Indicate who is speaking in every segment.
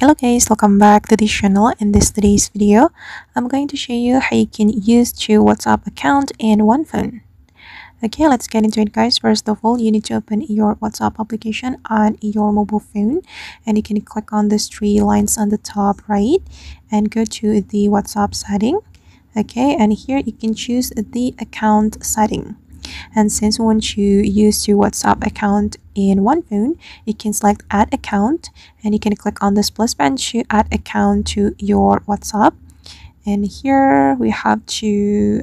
Speaker 1: Hello guys, welcome back to this channel. In today's video, I'm going to show you how you can use two WhatsApp account in one phone. Okay, let's get into it guys. First of all, you need to open your WhatsApp application on your mobile phone, and you can click on these three lines on the top right and go to the WhatsApp setting. Okay, and here you can choose the account setting. And since we want to use your WhatsApp account in one phone, you can select add account, and you can click on this plus button to add account to your WhatsApp. And here we have to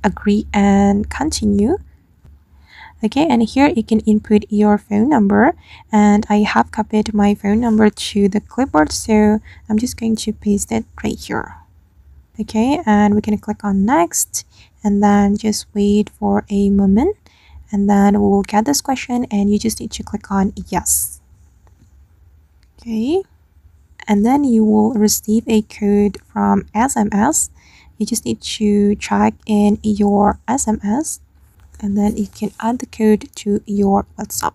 Speaker 1: agree and continue. Okay, and here you can input your phone number, and I have copied my phone number to the clipboard, so I'm just going to paste it right here. Okay, and we can click on next, and then just wait for a moment, and then we will get this question, and you just need to click on yes. Okay, and then you will receive a code from SMS. You just need to check in your SMS, and then you can add the code to your WhatsApp.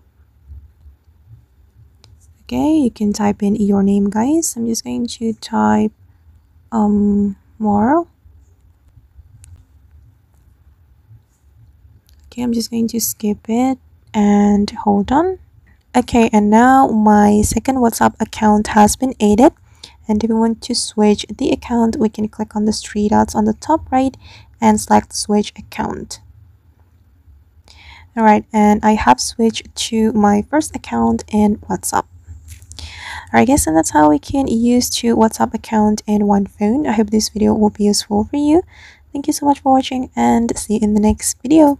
Speaker 1: Okay, you can type in your name guys. I'm just going to type more. Okay, I'm just going to skip it and hold on. Okay, and now my second WhatsApp account has been added, and if we want to switch the account, we can click on the three dots on the top right and select switch account. Alright, and I have switched to my first account in WhatsApp. Alright guys, and that's how we can use two WhatsApp account in one phone. I hope this video will be useful for you. Thank you so much for watching, and see you in the next video.